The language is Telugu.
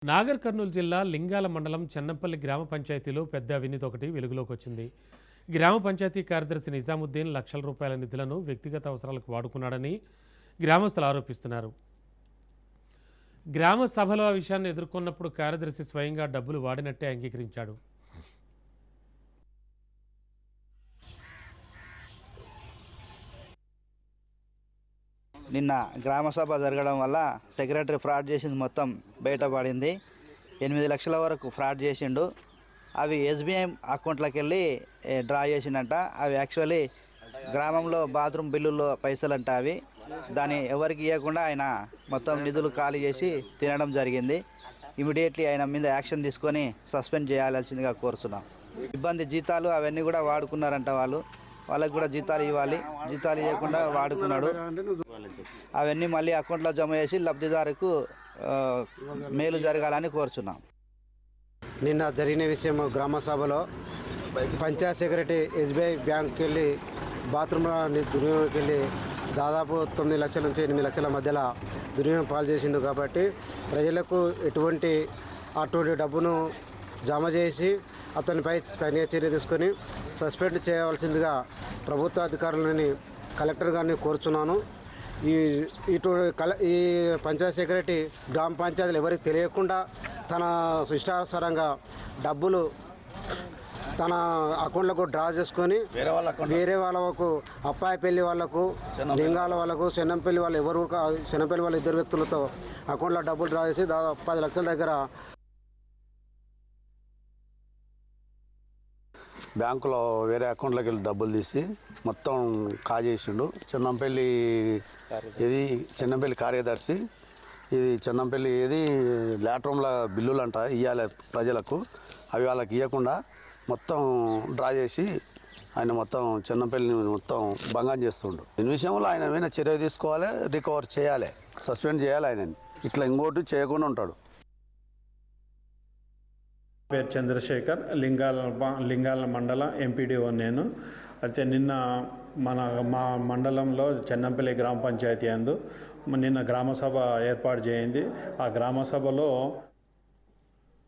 నాగర్ కర్నూలు జిల్లా లింగాల మండలం చెన్నంపల్లి గ్రామ పంచాయతీలో పెద్ద అవినీతి ఒకటి వెలుగులోకి వచ్చింది. గ్రామ పంచాయతీ కార్యదర్శి నిజాముద్దీన్ లక్షల రూపాయల నిధులను వ్యక్తిగత అవసరాలకు వాడుకున్నాడని గ్రామస్తులు ఆరోపిస్తున్నారు. గ్రామ సభలో ఆ విషయాన్ని ఎదుర్కొన్నప్పుడు కార్యదర్శి స్వయంగా డబ్బులు వాడినట్టే అంగీకరించాడు. నిన్న గ్రామ సభ జరగడం వల్ల సెక్రటరీ ఫ్రాడ్ చేసింది మొత్తం బయటపడింది. 8 లక్షల వరకు ఫ్రాడ్ చేసిండు. అవి ఎస్బీఐ అకౌంట్లోకి వెళ్ళి డ్రా చేసిండంట. అవి యాక్చువల్లీ గ్రామంలో బాత్రూమ్ బిల్లుల్లో పైసలు అంట. అవి దాన్ని ఎవరికి ఇవ్వకుండా ఆయన మొత్తం నిధులు ఖాళీ చేసి తినడం జరిగింది. ఇమీడియట్లీ ఆయన మీద యాక్షన్ తీసుకొని సస్పెండ్ చేయాల్సిందిగా కోరుతున్నాం. ఇబ్బంది జీతాలు అవన్నీ కూడా వాడుకున్నారంట. వాళ్ళకి కూడా జీతాలు ఇవ్వాలి. జీతాలు ఇవ్వకుండా వాడుకున్నాడు. అవన్నీ మళ్ళీ అకౌంట్లో జమ చేసి లబ్ధిదారుకు మేలు జరగాలని కోరుచున్నాం. నిన్న జరిగిన విషయం గ్రామ సభలో పంచాయత్ సెక్రటరీ ఎస్బీఐ బ్యాంక్కి వెళ్ళి బాత్రూంలో దుర్వినియోగంకి వెళ్ళి దాదాపు 9 లక్షల నుంచి 8 లక్షల మధ్యలో దుర్వినియోగం పాలు చేసిండు. కాబట్టి ప్రజలకు అటువంటి డబ్బును జమ చేసి అతనిపై తగిన చర్య తీసుకొని సస్పెండ్ చేయవలసిందిగా ప్రభుత్వ అధికారులని కలెక్టర్ గారిని కోరుచున్నాను. ఈ పంచాయత్ సెక్రటరీ గ్రామ పంచాయతీలు ఎవరికి తెలియకుండా తన ఇష్టానుసారంగా డబ్బులు తన అకౌంట్లకు డ్రా చేసుకొని వేరే వాళ్ళకు అప్పాయపల్లి వాళ్ళకు, లింగాల వాళ్ళకు, చెన్నంపల్లి వాళ్ళు చెన్నంపల్లి వాళ్ళ 2 వ్యక్తులతో అకౌంట్లో డబ్బులు డ్రా చేసి దాదాపు 10 లక్షల దగ్గర బ్యాంకులో వేరే అకౌంట్లోకి వెళ్ళి డబ్బులు తీసి మొత్తం కాజేసిండు. చెన్నంపల్లి కార్యదర్శి ఇది చెన్నంపల్లి లాట్రూమ్ల బిల్లులు అంట ఇవ్వాలి ప్రజలకు. అవి వాళ్ళకి ఇవ్వకుండా మొత్తం డ్రా చేసి ఆయన మొత్తం చెన్నంపల్లిని మొత్తం భంగం చేస్తుండు. దీని విషయంలో ఆయన మీద చర్య తీసుకోవాలి, రికవర్ చేయాలి, సస్పెండ్ చేయాలి. ఆయనని ఇట్లా ఇంకోటి చేయకుండా ఉంటాడు. పేరు చంద్రశేఖర్, లింగాల మండల ఎంపీడీఓ నేను. అయితే నిన్న మా మండలంలో చెన్నంపల్లి గ్రామ పంచాయతీ నిన్న గ్రామసభ ఏర్పాటు చేయింది. ఆ గ్రామసభలో